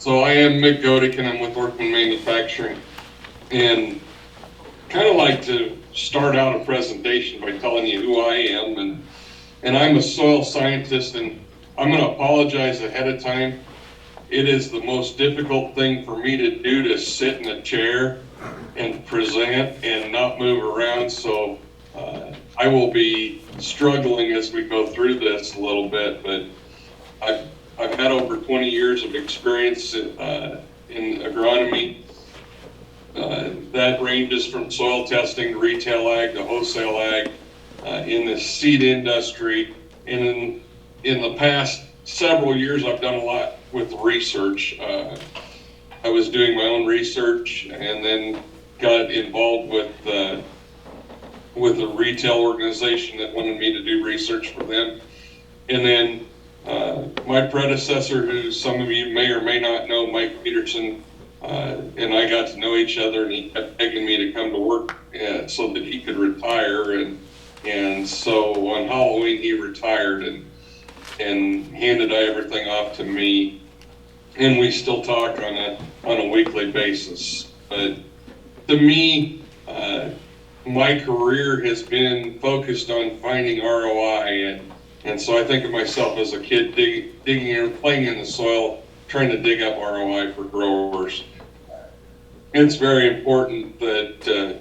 So I am Mick Goedeken, I'm with Workman Manufacturing, and kind of like to start out a presentation by telling you who I am, and I'm a soil scientist, and I'm going to apologize ahead of time. It is the most difficult thing for me to do, to sit in a chair and present and not move around, so I will be struggling as we go through this a little bit, but I've had over 20 years of experience in agronomy. That ranges from soil testing to retail ag to wholesale ag, in the seed industry. And in the past several years, I've done a lot with research. I was doing my own research and then got involved with a retail organization that wanted me to do research for them. And then my predecessor, who some of you may or may not know, Mike Peterson, and I got to know each other, and he kept begging me to come to work so that he could retire. And so on Halloween he retired and handed everything off to me. And we still talk on a weekly basis. But to me, my career has been focused on finding ROI, and so I think of myself as a kid digging and playing in the soil, trying to dig up ROI for growers. It's very important that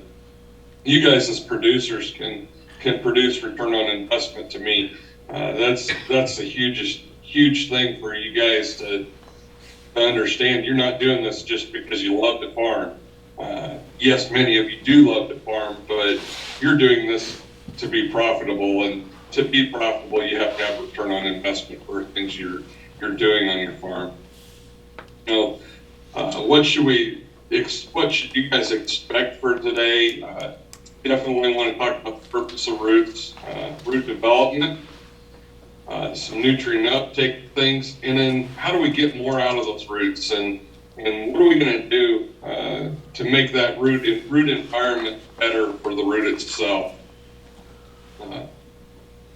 you guys as producers can produce return on investment. To me, that's the huge thing for you guys to understand. You're not doing this just because you love to farm. Yes, many of you do love to farm, but you're doing this to be profitable, and to be profitable, you have to have return on investment for things you're doing on your farm. You know, what should you guys expect for today? Definitely want to talk about the purpose of roots, root development, some nutrient uptake things, and then how do we get more out of those roots, and what are we going to do to make that root environment better for the root itself?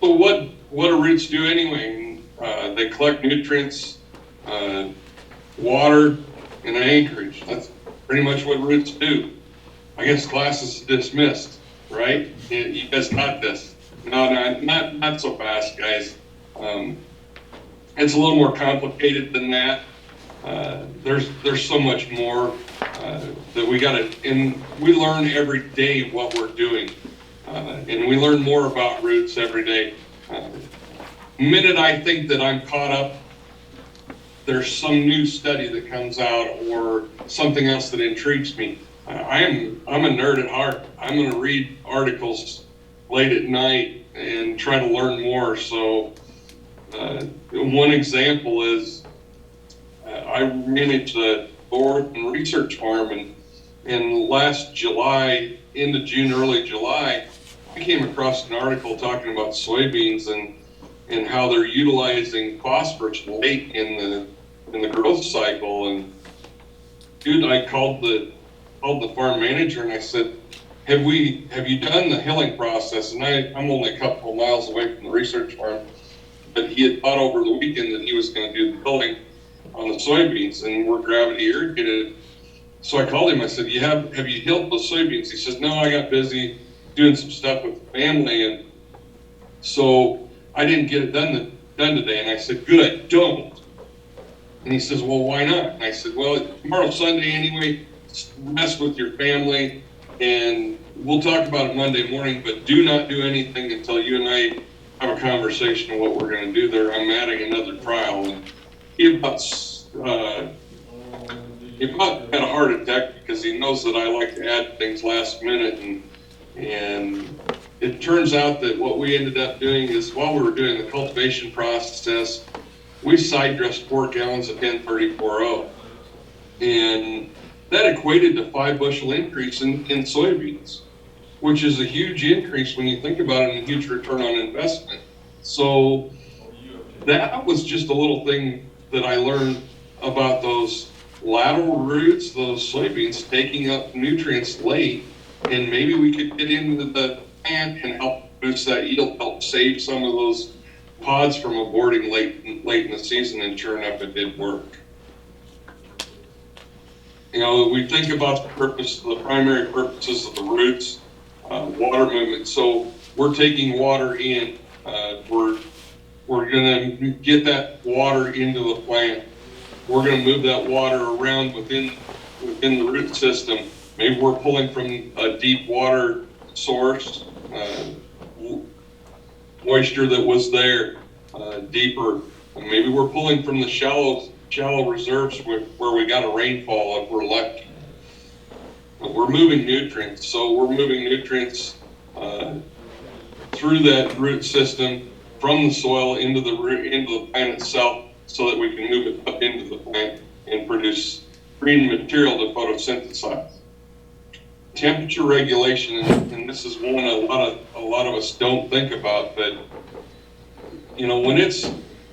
So what do roots do anyway? They collect nutrients, water, and anchorage. That's pretty much what roots do. I guess class is dismissed, right? You guys got this. No, not so fast, guys. It's a little more complicated than that. There's so much more that we gotta, and we learn every day what we're doing, and we learn more about roots every day. The minute I think that I'm caught up, there's some new study that comes out or something else that intrigues me. I'm a nerd at heart. I'm going to read articles late at night and try to learn more. So one example is I manage the Goedeken research farm, and last July into June, early July, I came across an article talking about soybeans and how they're utilizing phosphorus late in the growth cycle. And dude, I called the farm manager and I said, have you done the hilling process? And I'm only a couple of miles away from the research farm, but he had thought over the weekend that he was going to do the hilling on the soybeans, and we're gravity irrigated. So I called him. I said, have you hilled the soybeans? He says, no, I got busy doing some stuff with the family, and so I didn't get it done today. And I said, good, don't. And he says, well, why not? And I said, well, tomorrow's Sunday anyway. Rest with your family, and we'll talk about it Monday morning, but do not do anything until you and I have a conversation of what we're going to do there. I'm adding another trial. And he about had a heart attack because he knows that I like to add things last minute, and it turns out that what we ended up doing is, while we were doing the cultivation process, we side dressed 4 gallons of 1034O, and that equated to 5 bushel increase in soybeans, which is a huge increase when you think about it, and a huge return on investment. So that was just a little thing that I learned about those lateral roots, those soybeans taking up nutrients late, and maybe we could get into the plant and help boost that yield, help save some of those pods from aborting late in the season, and sure enough, it did work. You know, we think about the primary purposes of the roots, water movement. So we're taking water in. We're going to get that water into the plant. We're going to move that water around within the root system. Maybe we're pulling from a deep water source, moisture that was there deeper. And maybe we're pulling from the shallow reserves where we got a rainfall if we're lucky. We're moving nutrients, so we're moving nutrients through that root system from the soil into the plant itself, so that we can move it up into the plant and produce green material to photosynthesize. Temperature regulation, and this is one a lot of us don't think about, but you know, when it's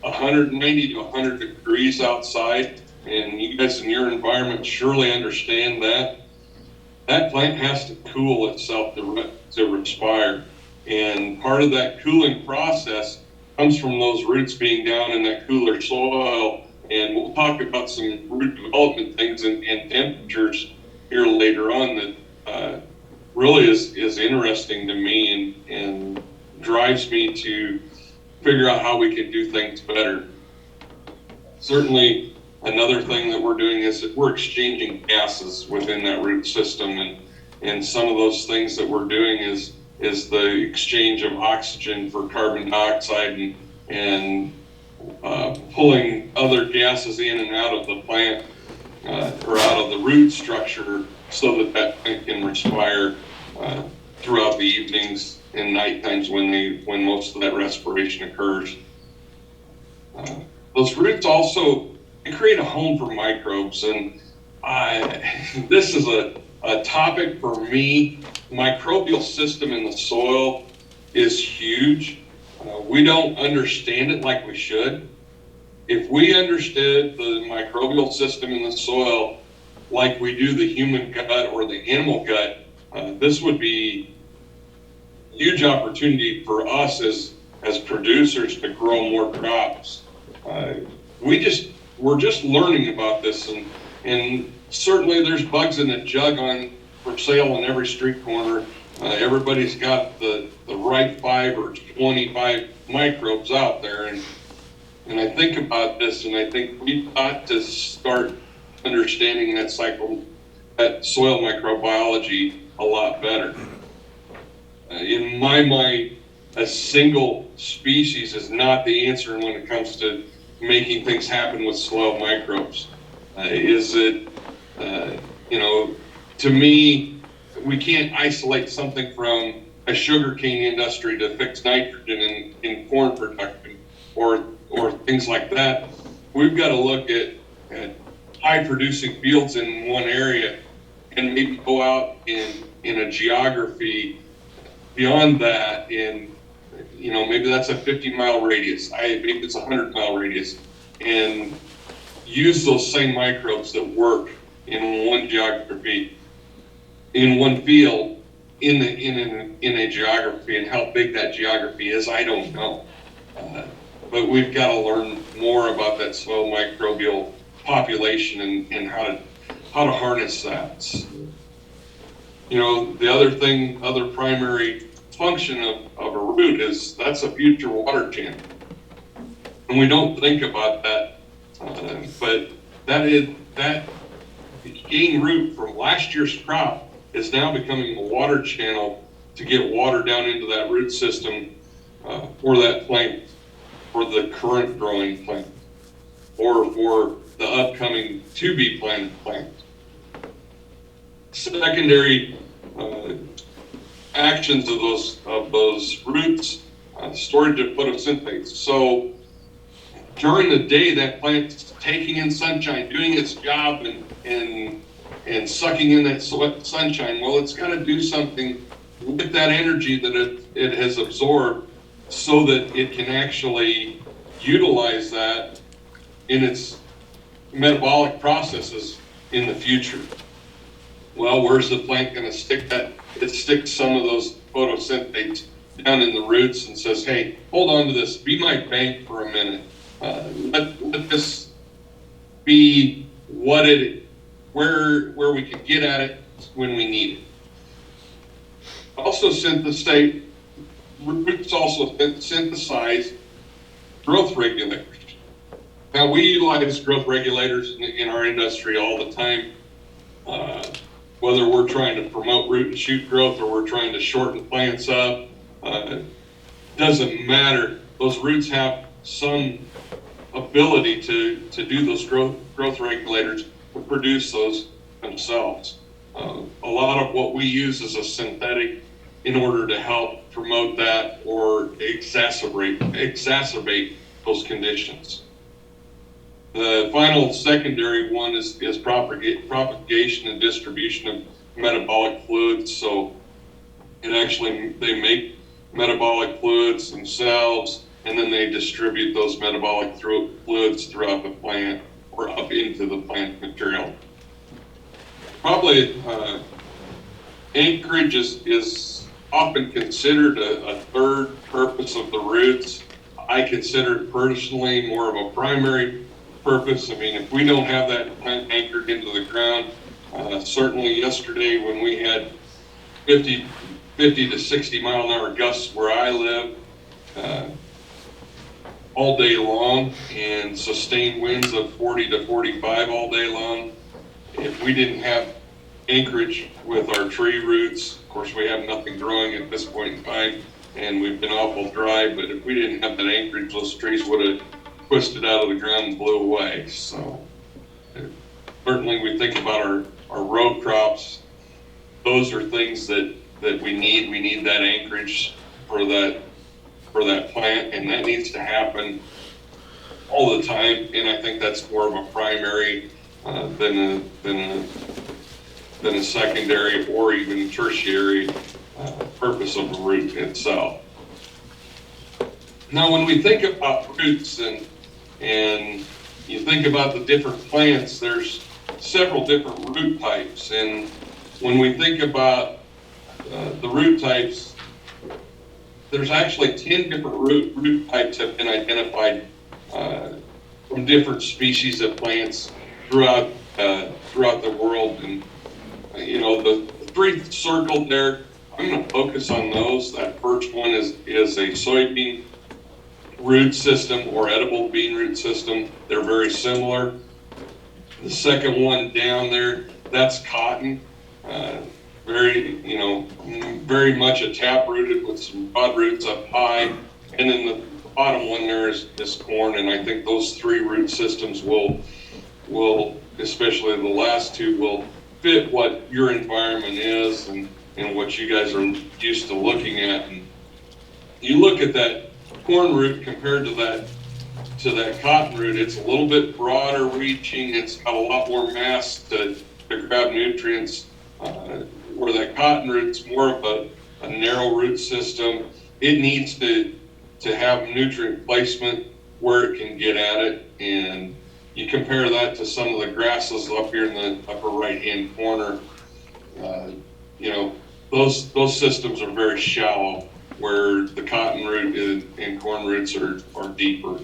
190 to 100 degrees outside, and you guys in your environment surely understand that plant has to cool itself to respire. And part of that cooling process comes from those roots being down in that cooler soil. And we'll talk about some root development things and temperatures here later on that really is interesting to me and drives me to figure out how we can do things better. Certainly, another thing that we're doing is that we're exchanging gases within that root system, and some of those things that we're doing is the exchange of oxygen for carbon dioxide and pulling other gases in and out of the plant or out of the root structure, so that plant can respire throughout the evenings and night times when most of that respiration occurs. Those roots also create a home for microbes, and this is a topic for me. Microbial system in the soil is huge. We don't understand it like we should. If we understood the microbial system in the soil like we do the human gut or the animal gut, this would be a huge opportunity for us as producers to grow more crops. We're just learning about this, and certainly there's bugs in a jug for sale on every street corner. Everybody's got the right 5 or 25 microbes out there, and I think about this, and I think we've got to start understanding that soil microbiology a lot better. In my mind, a single species is not the answer when it comes to making things happen with soil microbes. To me, we can't isolate something from a sugarcane industry to fix nitrogen in corn production or things like that. We've got to look at high producing fields in one area and maybe go out in a geography beyond that, maybe that's a 50-mile radius, maybe it's a 100-mile radius, and use those same microbes that work in one geography, in one field, in a geography. And how big that geography is, I don't know. But we've got to learn more about that soil microbial population and how to harness that. The other primary function of a root is that's a future water channel. And we don't think about that, but that gain root from last year's crop is now becoming a water channel to get water down into that root system for that plant, for the current growing plant, or for the upcoming to be planted plant. Secondary actions of those roots, storage of photosynthase. So during the day, that plant's taking in sunshine, doing its job, and sucking in that sunshine. Well, it's got to do something with that energy that it has absorbed, so that it can actually utilize that in its metabolic processes in the future. Well, where's the plant going to stick that? It sticks some of those photosynthase down in the roots and says, hey, hold on to this, be my bank for a minute. Let this be what it where we can get at it when we need it. Also roots also synthesize growth regulators. Now, we utilize growth regulators in our industry all the time, whether we're trying to promote root and shoot growth or we're trying to shorten plants up. Doesn't matter. Those roots have some ability to do those growth regulators to produce those themselves. A lot of what we use is a synthetic in order to help promote that or exacerbate those conditions. The final secondary one is propagation and distribution of metabolic fluids. So they make metabolic fluids themselves, and then they distribute those metabolic fluids throughout the plant or up into the plant material. Probably anchorage is often considered a third purpose of the roots. I consider it personally more of a primary purpose. I mean, if we don't have that plant anchored into the ground, certainly yesterday when we had 50 to 60 mile an hour gusts where I live all day long, and sustained winds of 40 to 45 all day long. If we didn't have anchorage with our tree roots, of course we have nothing growing at this point in time, and we've been awful dry, but if we didn't have that anchorage, those trees would have twisted out of the ground and blew away. So certainly we think about our row crops. Those are things that we need. We need that anchorage for that plant, and that needs to happen all the time. And I think that's more of a primary than a secondary or even tertiary purpose of a root itself. Now, when we think about roots and you think about the different plants, there's several different root types. And when we think about the root types, there's actually 10 different root types have been identified from different species of plants throughout the world. And the three circled there, I'm going to focus on those. That first one is a soybean root system or edible bean root system. They're very similar. The second one down there, that's cotton. Very much a tap rooted with some broad roots up high. And then the bottom one there is corn. And I think those three root systems will, especially the last two, will fit what your environment is and what you guys are used to looking at. And you look at that corn root compared to that cotton root, it's a little bit broader reaching. It's got a lot more mass to grab nutrients, where that cotton root's more of a narrow root system. It needs to have nutrient placement where it can get at it. And you compare that to some of the grasses up here in the upper right-hand corner, those systems are very shallow, where the cotton root and corn roots are deeper.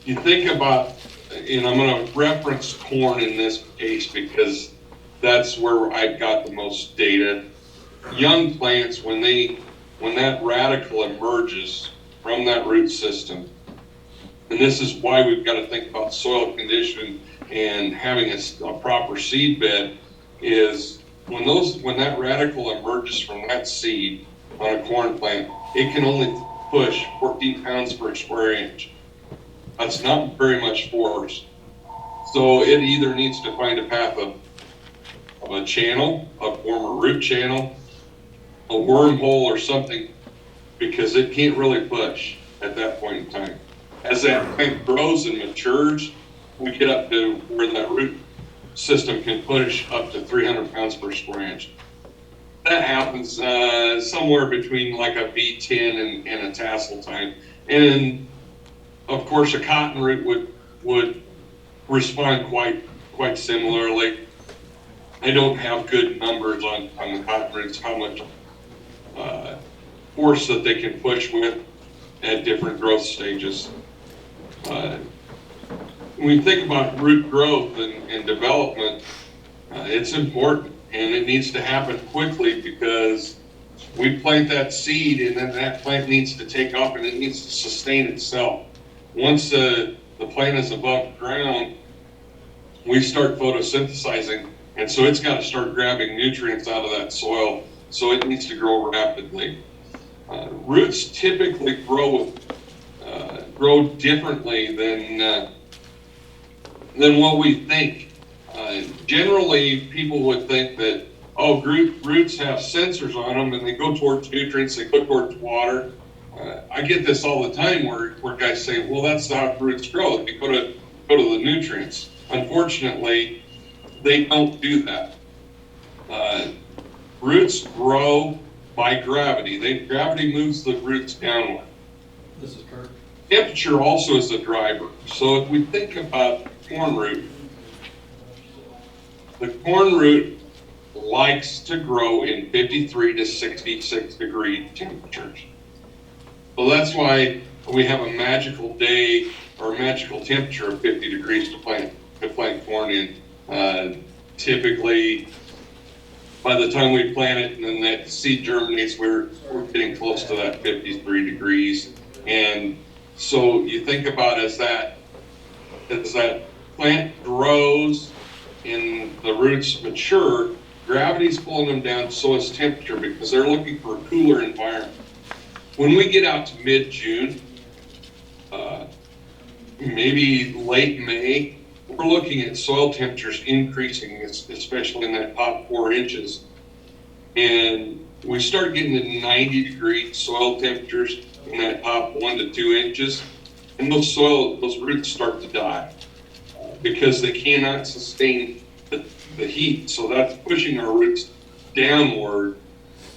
You think about, and I'm going to reference corn in this case because that's where I've got the most data. Young plants, when that radicle emerges from that root system, and this is why we've got to think about soil condition and having a proper seed bed, is when that radicle emerges from that seed on a corn plant, it can only push 14 pounds per square inch. That's not very much force. So it either needs to find a path of a channel, a former root channel, a wormhole or something, because it can't really push at that point in time. As that plant grows and matures, we get up to where that root system can push up to 300 pounds per square inch. That happens somewhere between like a V10 and a tassel time. And of course, a cotton root would respond quite similarly. I don't have good numbers on the cotton roots, how much force that they can push with at different growth stages. when we think about root growth and development, it's important, and it needs to happen quickly because we plant that seed and then that plant needs to take off and it needs to sustain itself. Once the plant is above ground, we start photosynthesizing, and so it's got to start grabbing nutrients out of that soil, so it needs to grow rapidly. Roots typically grow differently than what we think. Generally, people would think that, oh, roots have sensors on them and they go towards nutrients, they go towards water. I get this all the time where guys say, well, that's how roots grow. They go to the nutrients. Unfortunately, they don't do that. Roots grow by gravity. Gravity moves the roots downward. This is Kurt. Temperature also is a driver. So if we think about corn root, the corn root likes to grow in 53 to 66 degree temperatures. So that's why we have a magical day or a magical temperature of 50 degrees to plant corn in. Typically, by the time we plant it and then that seed germinates, we're getting close to that 53 degrees. And so you think about as that plant grows and the roots mature, gravity's pulling them down, so is temperature, because they're looking for a cooler environment. When we get out to mid-June, maybe late May, we're looking at soil temperatures increasing, especially in that top 4 inches. And we start getting to 90-degree soil temperatures in that top 1 to 2 inches, and those roots start to die because they cannot sustain the heat. So that's pushing our roots downward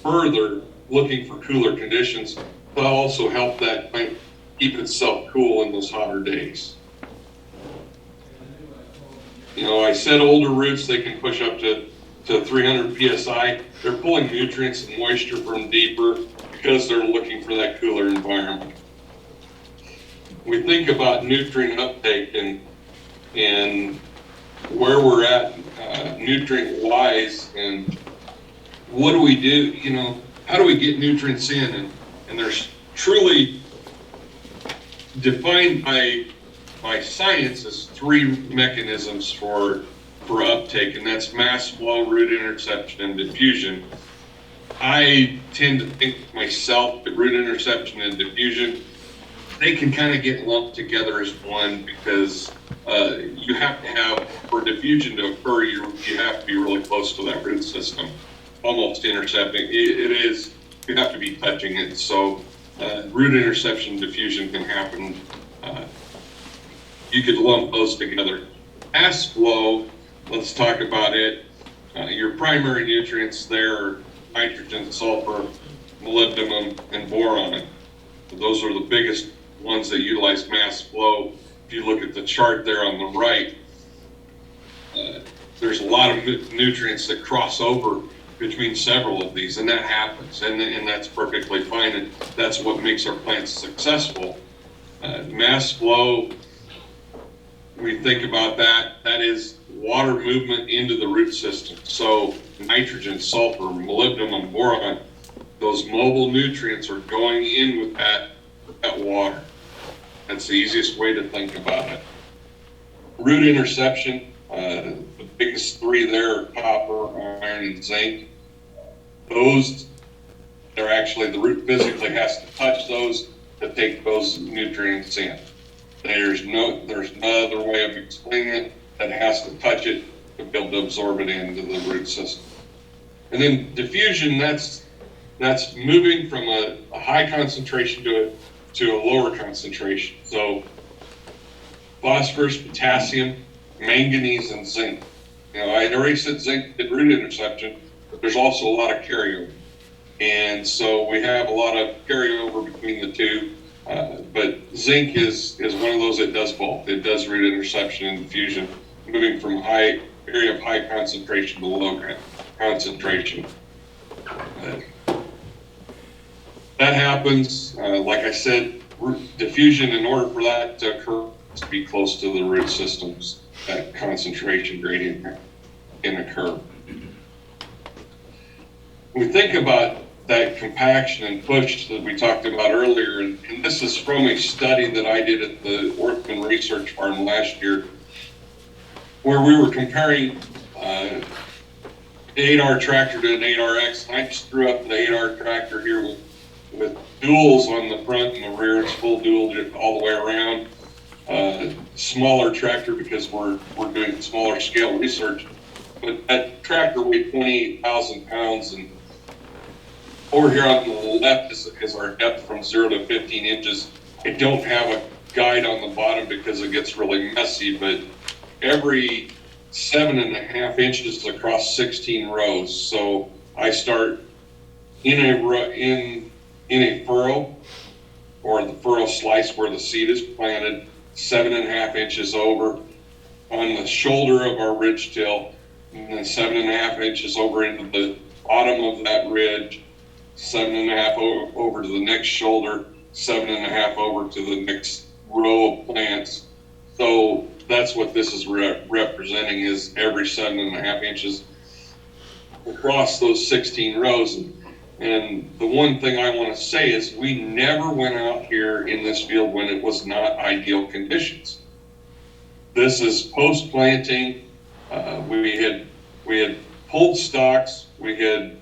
further, looking for cooler conditions. That'll also help that plant keep itself cool in those hotter days. You know, I said older roots, they can push up to 300 psi. They're pulling nutrients and moisture from deeper because they're looking for that cooler environment. We think about nutrient uptake and where we're at nutrient wise, and what do we do? You know, how do we get nutrients in? And there's truly defined by science as 3 mechanisms for uptake, and that's mass flow, root interception, and diffusion. I tend to think myself that root interception and diffusion, they can kind of get lumped together as one, because you have to have, for diffusion to occur, you have to be really close to that root system, almost intercepting. You have to be touching it. So root interception and diffusion can happen. You could lump those together. Mass flow, let's talk about it. Your primary nutrients there are nitrogen, sulfur, molybdenum, and boron. Those are the biggest ones that utilize mass flow. If you look at the chart there on the right, there's a lot of nutrients that cross over between several of these, and that happens, and that's perfectly fine, and that's what makes our plants successful. Mass flow, we think about that is water movement into the root system. So nitrogen, sulfur, molybdenum, boron, those mobile nutrients are going in with that water. That's the easiest way to think about it. Root interception, the biggest 3 there are copper, iron, and zinc. Those, they're actually, the root physically has to touch those to take those nutrients in. There's no other way of explaining it. That has to touch it to be able to absorb it into the root system. And then diffusion, that's moving from a high concentration to a lower concentration. So phosphorus, potassium, manganese, and zinc. You know, I already said zinc did root interception, but there's also a lot of carryover. And so we have a lot of carryover between the two. But zinc is one of those that does both. It does root interception and diffusion, moving from area of high concentration to low concentration. That happens, like I said, diffusion, in order for that to occur, to be close to the root systems, that concentration gradient can occur. We think about that compaction and push that we talked about earlier, and this is from a study that I did at the Orthman Research Farm last year, where we were comparing an 8R tractor to an 8RX. And I just threw up the 8R tractor here with duals on the front and the rear. It's full dual all the way around. Smaller tractor because we're doing smaller scale research. But that tractor weighed 28,000 pounds, and over here on the left is our depth from 0 to 15 inches. I don't have a guide on the bottom because it gets really messy, but every 7.5 inches across 16 rows. So I start in a furrow, or the furrow slice where the seed is planted, 7.5 inches over on the shoulder of our ridge till, and then 7.5 inches over into the bottom of that ridge, 7.5 over to the next shoulder, 7.5 over to the next row of plants. So that's what this is representing, is every 7.5 inches across those 16 rows. And the one thing I want to say is we never went out here in this field when it was not ideal conditions. This is post-planting. We had pulled stalks, we had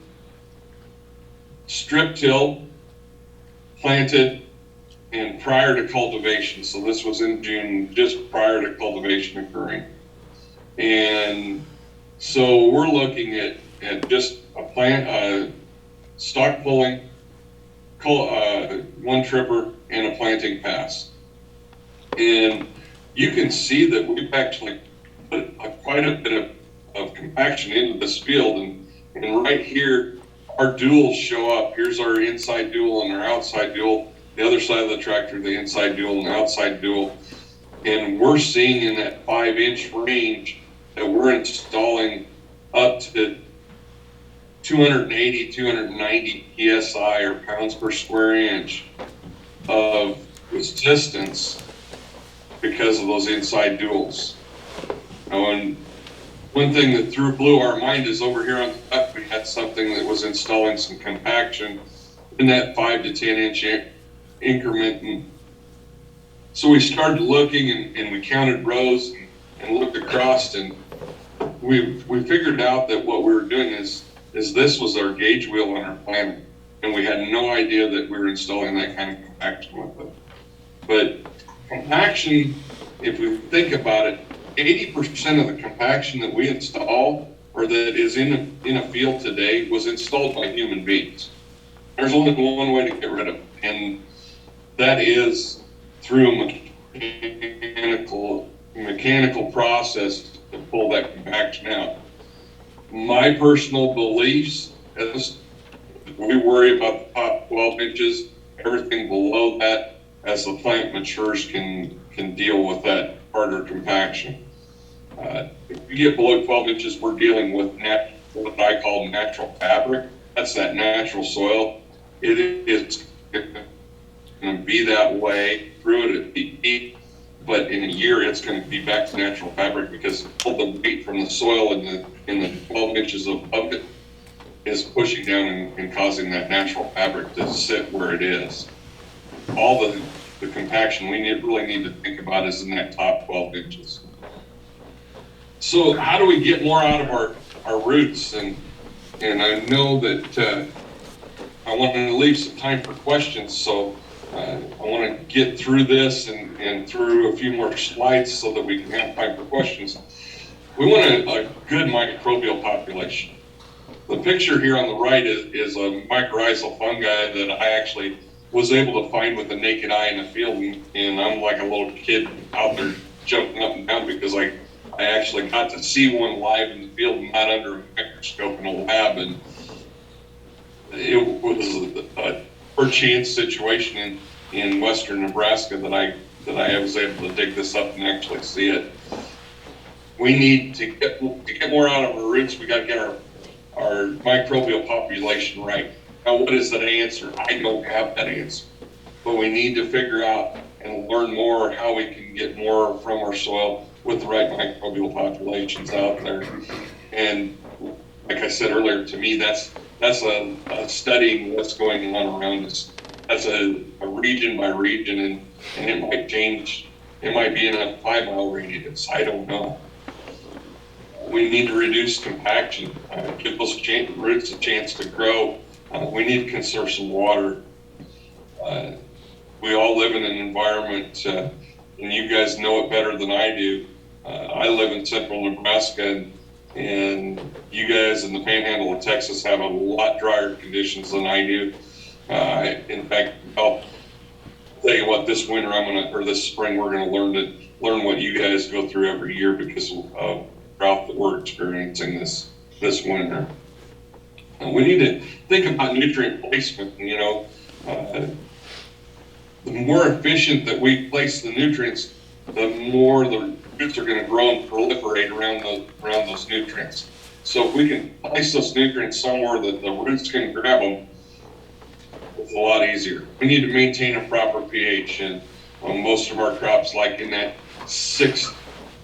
strip till, planted, and prior to cultivation. So this was in June, just prior to cultivation occurring. And so we're looking at just a stalk pulling, one tripper, and a planting pass. And you can see that we've actually put quite a bit of compaction into this field. And right here, our duals show up. Here's our inside dual and our outside dual. The other side of the tractor, the inside dual and outside dual. And we're seeing in that 5-inch range that we're installing up to 280, 290 PSI, or pounds per square inch, of resistance because of those inside duals. And one thing that blew our mind is over here on the left, we had something that was installing some compaction in that 5 to 10 inch increment. And so we started looking and we counted rows and looked across, and we figured out that what we were doing is this was our gauge wheel on our planter, and we had no idea that we were installing that kind of compaction with it. But compaction, if we think about it, 80% of the compaction that we install, or that is in a field today, was installed by human beings. There's only one way to get rid of it, and that is through a mechanical process to pull that compaction out. My personal beliefs is we worry about the top 12 inches, everything below that, as the plant matures, can deal with that harder compaction. If you get below 12 inches, we're dealing with what I call natural fabric. That's that natural soil. It is going to be that way through it at peak, but in a year it's going to be back to natural fabric because all the weight from the soil in the 12 inches above it is pushing down and causing that natural fabric to sit where it is. All the compaction we really need to think about is in that top 12 inches. So how do we get more out of our roots? And I know that I want to leave some time for questions, so I want to get through this and through a few more slides so that we can have time for questions. We want a good microbial population. The picture here on the right is a mycorrhizal fungi that I actually was able to find with the naked eye in the field, and I'm like a little kid out there jumping up and down because I actually got to see one live in the field, not under a microscope in a lab, and it was a per-chance situation in western Nebraska that I was able to dig this up and actually see it. We need to get more out of our roots. We got to get our microbial population right. Now, what is that answer? I don't have that answer, but we need to figure out and learn more how we can get more from our soil with the right microbial populations out there. And like I said earlier, to me, that's a studying what's going on around us. That's a region by region, and it might change. It might be in a 5-mile radius. I don't know. We need to reduce compaction, give those roots a chance to grow. We need to conserve some water. We all live in an environment, and you guys know it better than I do. I live in central Nebraska, and you guys in the panhandle of Texas have a lot drier conditions than I do. In fact, I'll tell you what, this winter or this spring, we're gonna learn what you guys go through every year because of drought that we're experiencing this winter. We need to think about nutrient placement. The more efficient that we place the nutrients, the more the roots are going to grow and proliferate around those nutrients. So if we can place those nutrients somewhere that the roots can grab them, it's a lot easier. We need to maintain a proper pH, and most of our crops like in that 6.2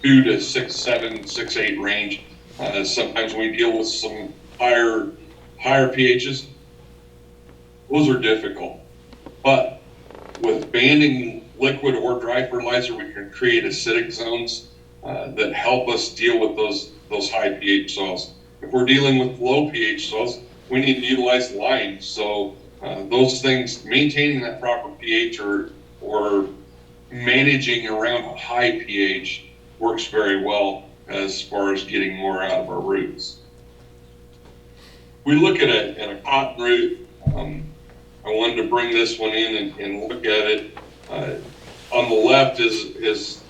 to 6.7, 6.8 range. Sometimes we deal with some higher pHs. Those are difficult, but with banding liquid or dry fertilizer, we can create acidic zones that help us deal with those high pH soils. If we're dealing with low pH soils, we need to utilize lime. So those things, maintaining that proper pH or managing around a high pH works very well as far as getting more out of our roots. We look at a cotton root. I wanted to bring this one in and look at it. On the left is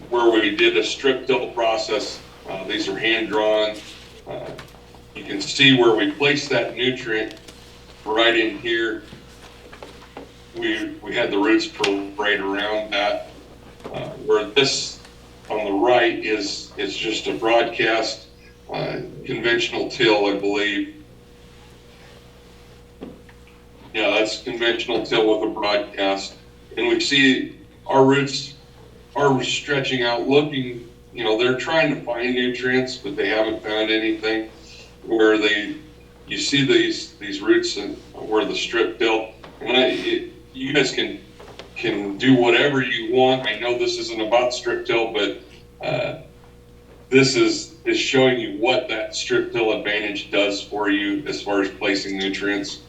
where we did a strip till process. These are hand drawn. You can see where we placed that nutrient right in here. We had the roots proliferate around that. Where this on the right is just a broadcast conventional till, I believe. Yeah, that's conventional till with a broadcast. And we see our roots are stretching out, looking, they're trying to find nutrients, but they haven't found anything. Where you see these roots and where the strip till, you guys can do whatever you want. I know this isn't about strip till, but this is showing you what that strip till advantage does for you as far as placing nutrients.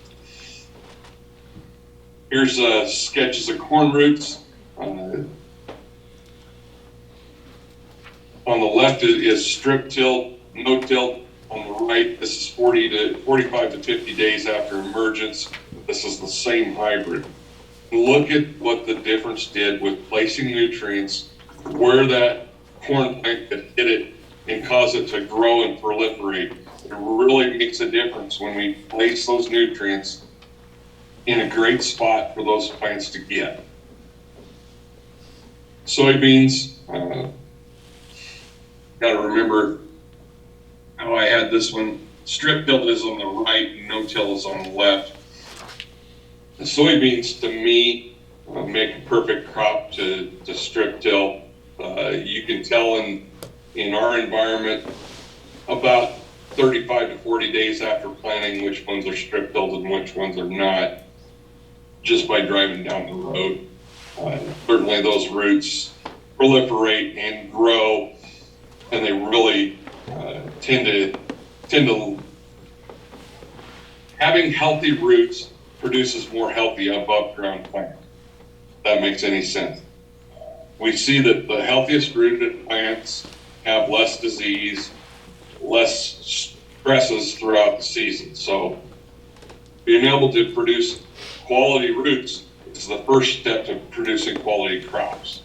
Here's sketches of corn roots. On the left is strip till, no till. On the right, this is 45 to 50 days after emergence. This is the same hybrid. Look at what the difference did with placing nutrients where that corn plant could hit it and cause it to grow and proliferate. It really makes a difference when we place those nutrients in a great spot for those plants to get. Soybeans, got to remember how I had this one. Strip till is on the right, no till is on the left. The soybeans, to me, make a perfect crop to strip till. You can tell in our environment about 35 to 40 days after planting which ones are strip tilled and which ones are not, just by driving down the road. Certainly those roots proliferate and grow, and they really tend to having healthy roots produces more healthy above ground plant. If that makes any sense. We see that the healthiest rooted plants have less disease, less stresses throughout the season. So being able to produce quality roots is the first step to producing quality crops.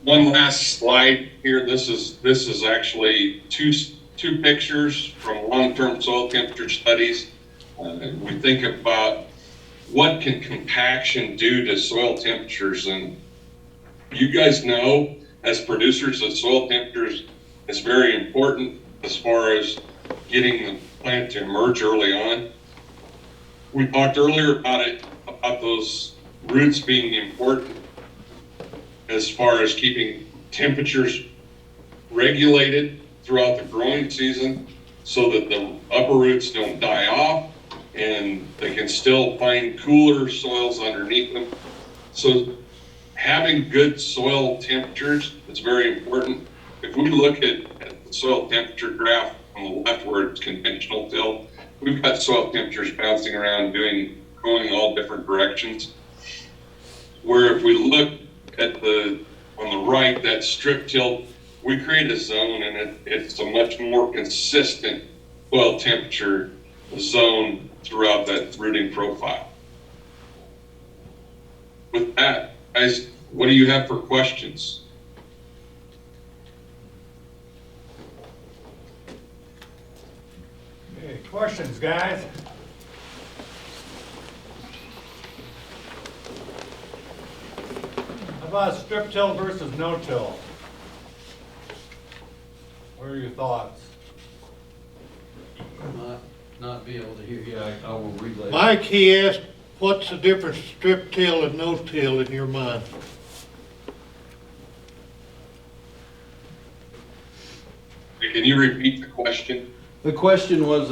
One last slide here. This is actually two pictures from long-term soil temperature studies. We think about what can compaction do to soil temperatures, and you guys know as producers that soil temperatures is very important as far as getting plant to emerge early on. We talked earlier about those roots being important as far as keeping temperatures regulated throughout the growing season so that the upper roots don't die off and they can still find cooler soils underneath them. So having good soil temperatures is very important. If we look at the soil temperature graph on the left where it's conventional till, we've got soil temperatures bouncing around going all different directions. Where if we look at on the right, that strip till, we create a zone and it's a much more consistent soil temperature zone throughout that rooting profile. With that, guys, what do you have for questions? Okay, questions, guys? How about strip till versus no till? What are your thoughts? Not be able to hear you. I will relay. Mike, he asked, what's the difference strip till and no till in your mind? Can you repeat the question? The question was,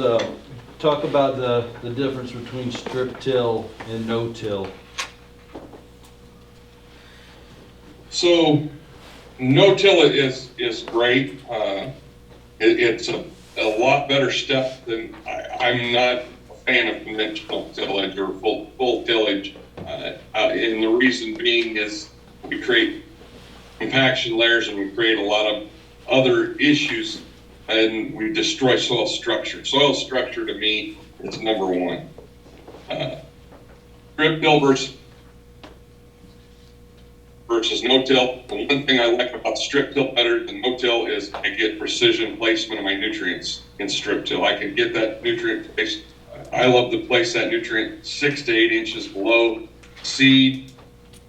talk about the difference between strip till and no till. So no-till is great. It's a lot better step than, I'm not a fan of conventional tillage or full tillage. And the reason being is we create compaction layers and we create a lot of other issues and we destroy soil structure. Soil structure to me is number one. Strip till versus no-till. The one thing I like about strip till better than no-till is I get precision placement of my nutrients in strip till. I can get that nutrient placed. I love to place that nutrient 6 to 8 inches below seed,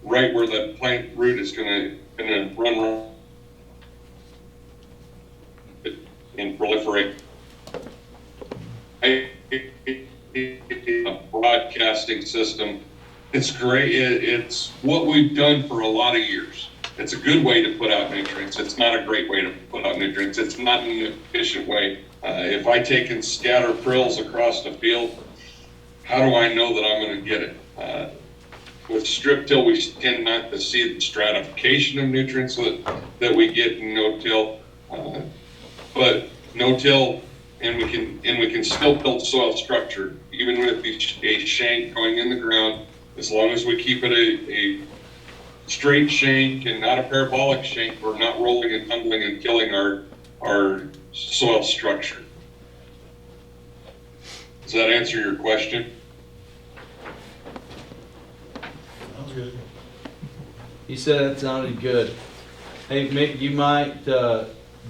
right where the plant root is gonna run and proliferate. A broadcasting system. It's great. It's what we've done for a lot of years. It's a good way to put out nutrients. It's not a great way to put out nutrients. It's not an efficient way. If I take and scatter prills across the field, how do I know that I'm going to get it? With strip till, we tend not to see the stratification of nutrients that we get in no-till. But no-till, and we can still build soil structure even with a shank going in the ground. As long as we keep it a straight shank and not a parabolic shank, we're not rolling and tumbling and killing our soil structure. Does that answer your question? Sounds good. He said it sounded good. Hey, Mick, you might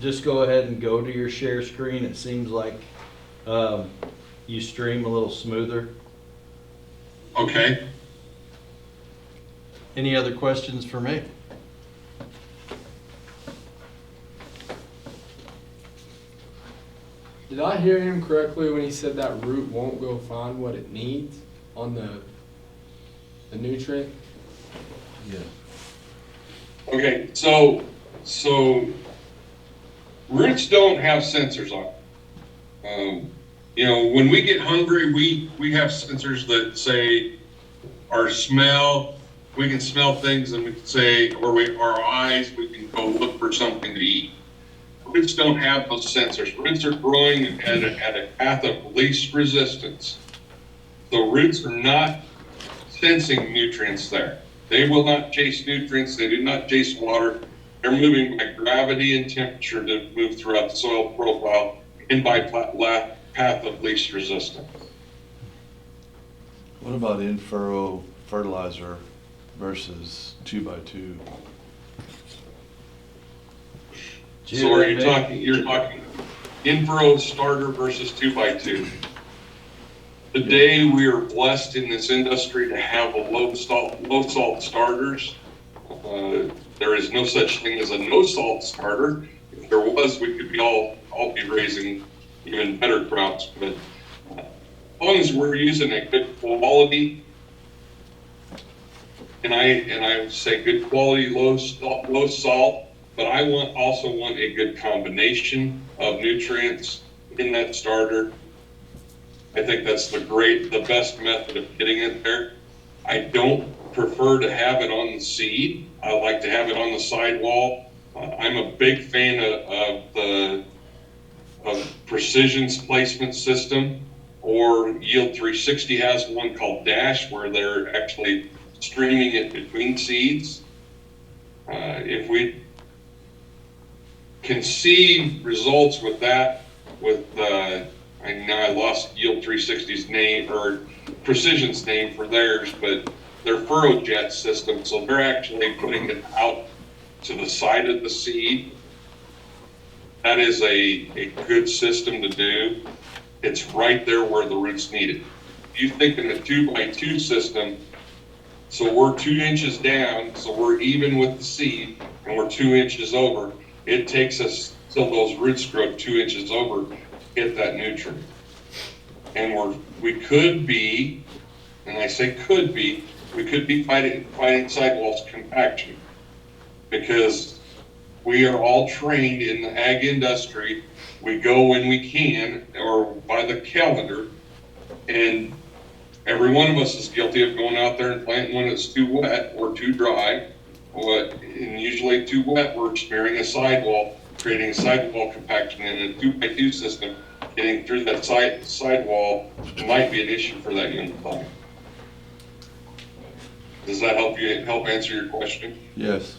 just go ahead and go to your share screen. It seems like you stream a little smoother. Okay. Any other questions for me? Did I hear him correctly when he said that root won't go find what it needs on the nutrient? Yeah. Okay, so roots don't have sensors on them. You know, when we get hungry, we have sensors that say our smell, we can smell things and we can say, or our eyes, we can go look for something to eat. Roots don't have those sensors. Roots are growing at a path of least resistance. So roots are not sensing nutrients there. They will not chase nutrients. They do not chase water. They're moving by gravity and temperature to move throughout the soil profile and by path of least resistance. What about in-furrow fertilizer versus 2x2? So you're talking in-furrow starter versus 2x2. Today we are blessed in this industry to have a low salt starters. There is no such thing as a no salt starter. If there was, we could all be raising even better crops. But as long as we're using a good quality, and I would say good quality, low salt, but I also want a good combination of nutrients in that starter. I think that's the best method of getting it there. I don't prefer to have it on the seed. I like to have it on the sidewall. I'm a big fan of Precision's placement system, or Yield 360 has one called Dash, where they're actually streaming it between seeds. If we can see results with that, I lost Yield 360's name, or Precision's name for theirs, but their furrow jet system, so they're actually putting it out to the side of the seed. That is a good system to do. It's right there where the roots need it. If you think in a 2x2 system, so we're 2 inches down, so we're even with the seed, and we're 2 inches over, it takes us till those roots grow 2 inches over, get that nutrient. And we could be, and I say could be, we could be fighting sidewalls compaction, because we are all trained in the ag industry. We go when we can, or by the calendar, and every one of us is guilty of going out there and planting when it's too wet or too dry. And usually too wet, we're spearing a sidewall, creating a sidewall compaction in a 2x2 system. Getting through that sidewall might be an issue for that young plant. Does that help answer your question? Yes.